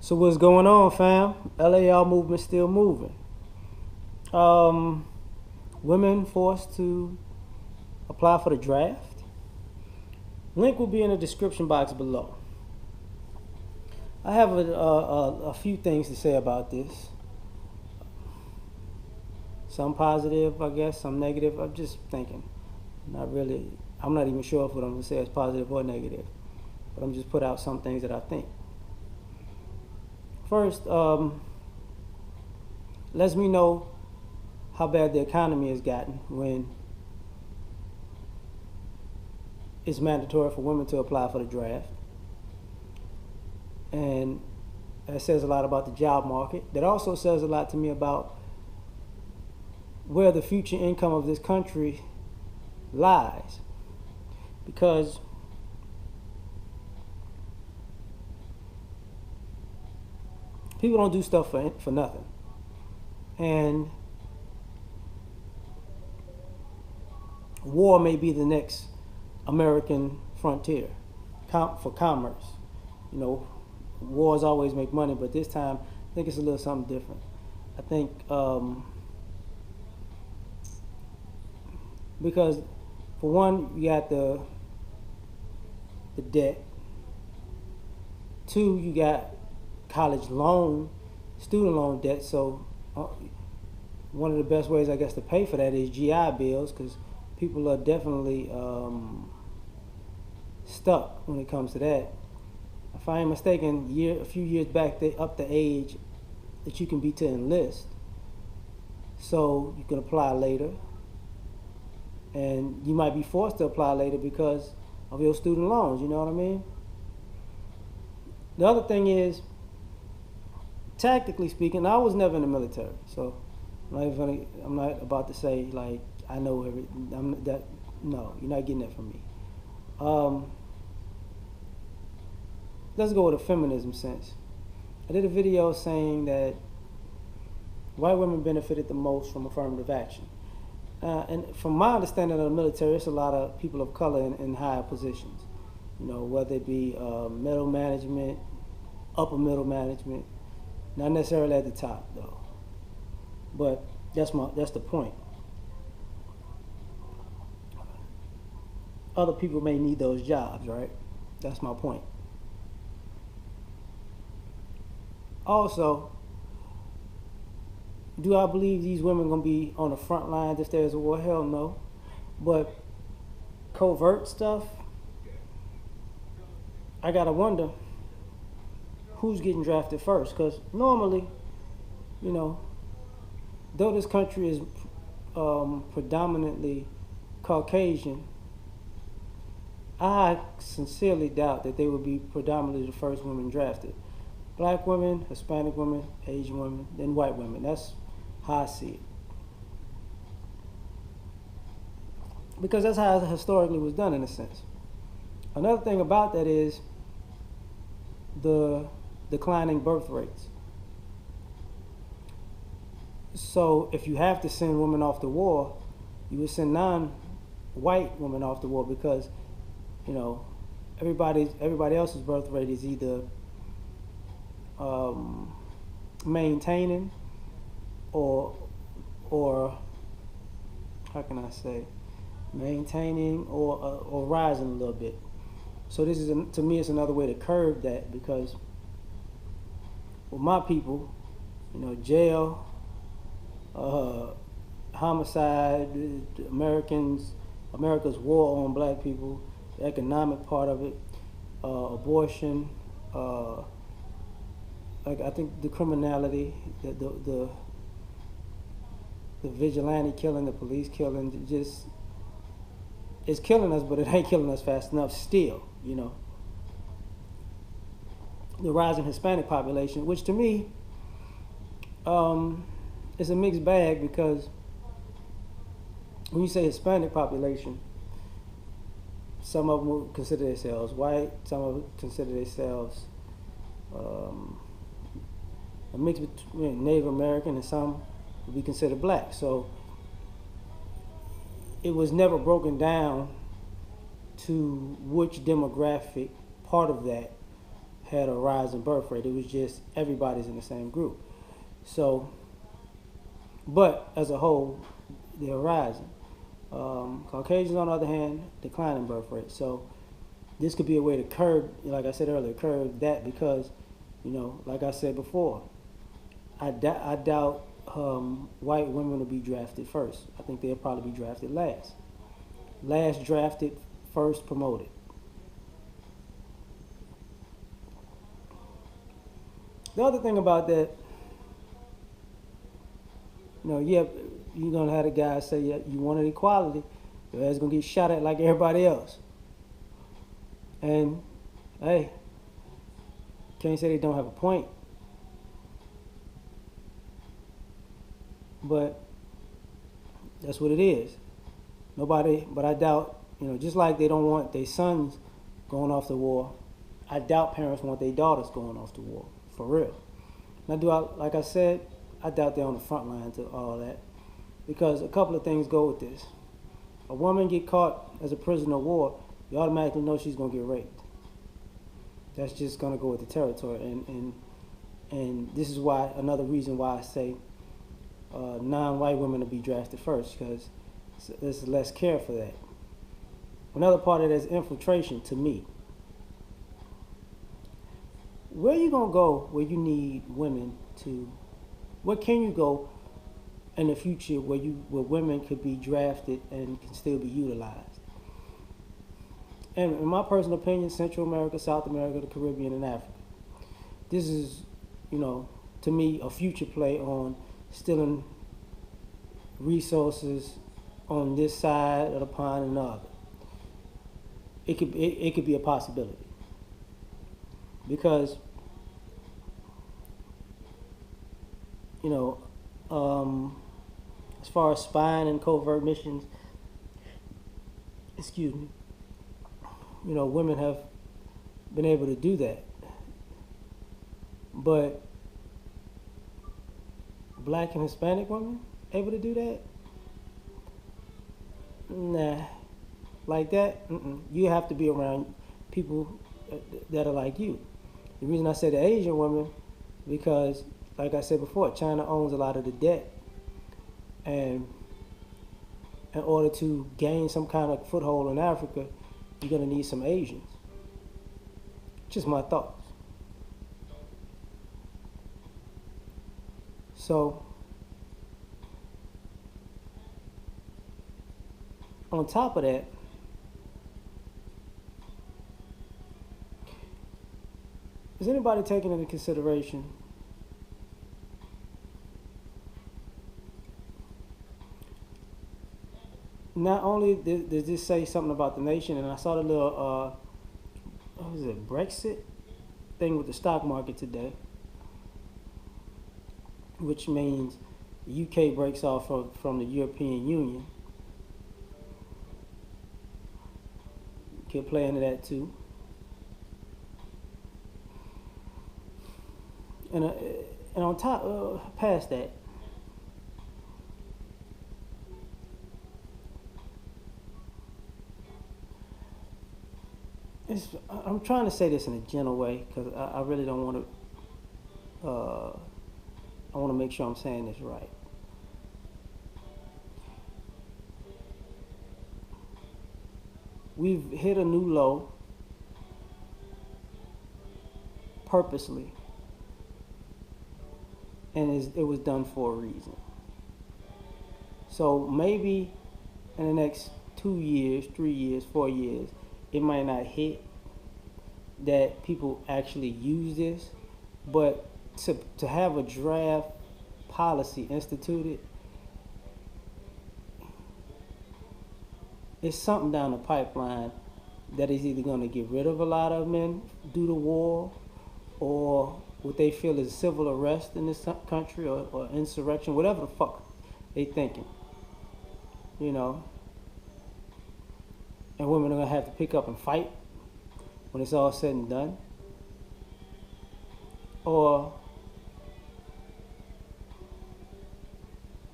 So what's going on, fam? L.A.R movement still moving. Um, Women forced to apply for the draft. Link will be in the description box below. I have a few things to say about this. Some positive, I guess, some negative. I'm just thinking. Not really. I'm not even sure if what I'm going to say is positive or negative. But I'm just put out some things that I think. First, lets me know how bad the economy has gotten when it's mandatory for women to apply for the draft. And that says a lot about the job market. That also says a lot to me about where the future income of this country lies. Because people don't do stuff for nothing. And war may be the next American frontier for commerce. You know, wars always make money, but this time I think it's a little something different. I think because for one, you got the debt. Two, you got college student loan debt. So one of the best ways, I guess, to pay for that is GI Bills, because people are definitely stuck when it comes to that. If I ain't mistaken, a few years back, they upped the age that you can be to enlist. So you can apply later. And you might be forced to apply later because of your student loans, you know what I mean? The other thing is, tactically speaking, I was never in the military, so I'm not about to say like I know everything. No, you're not getting that from me. Let's go with a feminism sense. I did a video saying that white women benefited the most from affirmative action. And from my understanding of the military, it's a lot of people of color in higher positions. You know, whether it be middle management, upper middle management, not necessarily at the top though. But that's the point. Other people may need those jobs, right? That's my point. Also, do I believe these women are going to be on the front lines if there's a war? Hell no. But covert stuff, I got to wonder who's getting drafted first. Because normally, you know, though this country is predominantly Caucasian, I sincerely doubt that they would be predominantly the first women drafted. Black women, Hispanic women, Asian women, then white women. That's how I see it. Because that's how it historically was done in a sense. Another thing about that is the declining birth rates. So if you have to send women off to war, you would send non-white women off to war because, you know, everybody else's birth rate is either maintaining or how can I say, maintaining or rising a little bit. So this is to me, it's another way to curb that, because with my people, you know, jail, homicide, America's war on black people, the economic part of it, abortion, like I think the criminality, the vigilante killing, the police killing, just it's killing us, but it ain't killing us fast enough still, you know. The rising Hispanic population, which to me is a mixed bag, because when you say Hispanic population, some of them will consider themselves white, some of them consider themselves a mix between Native American, and some would be considered black. So it was never broken down to which demographic part of that had a rise in birth rate. It was just everybody's in the same group. So, but as a whole, they're rising. Caucasians, on the other hand, declining birth rate. So this could be a way to curb, like I said earlier, curb that because, like I said before, I doubt white women will be drafted first. I think they'll probably be drafted last. Last drafted, first promoted. The other thing about that, yeah, you're gonna have the guys say, yeah, you wanted equality, your ass gonna get shot at like everybody else. And hey, can't say they don't have a point. But that's what it is. Nobody, but I doubt, just like they don't want their sons going off to war, I doubt parents want their daughters going off to war, for real. Like I said, I doubt they're on the front line to all that. Because a couple of things go with this. A woman get caught as a prisoner of war, you automatically know she's going to get raped. That's just going to go with the territory. And this is why, another reason why I say non-white women to be drafted first, because there's less care for that. Another part of that is infiltration to me. Where you going to go where you need women to, where can you go in the future where women could be drafted and can still be utilized? And in my personal opinion, Central America, South America, the Caribbean, and Africa. This is, to me, a future play on stealing resources on this side of the pond and the other. It could be a possibility. Because, as far as spying and covert missions, women have been able to do that. But black and Hispanic women able to do that? Nah. Like that? You have to be around people that are like you. The reason I say the Asian women, because, like I said before, China owns a lot of the debt. And in order to gain some kind of foothold in Africa, you're going to need some Asians. Just my thoughts. So, on top of that, is anybody taking into consideration not only does this say something about the nation, and I saw the little, what was it, Brexit thing with the stock market today, which means the UK breaks off from the European Union. Could play into that too. And on top, past that, I'm trying to say this in a gentle way because I really don't want to. I want to make sure I'm saying this right. We've hit a new low purposely, and it was done for a reason. So maybe in the next 2 years, 3 years, 4 years, it might not hit that people actually use this, but to have a draft policy instituted, it's something down the pipeline that is either going to get rid of a lot of men due to war, or what they feel is civil arrest in this country, or insurrection, whatever the fuck they thinking, and women are going to have to pick up and fight when it's all said and done. Or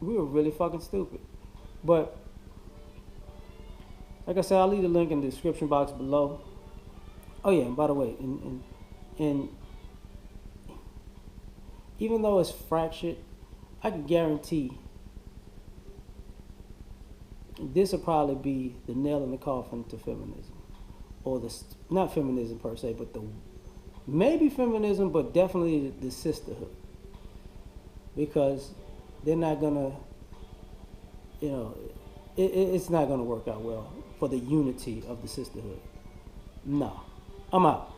we were really fucking stupid. But like I said, I'll leave the link in the description box below. Oh yeah, and by the way, and And even though it's fractured, I can guarantee this will probably be the nail in the coffin to feminism, or the not feminism per se, but the maybe feminism, but definitely the sisterhood, because they're not gonna, it's not gonna work out well for the unity of the sisterhood. No, I'm out.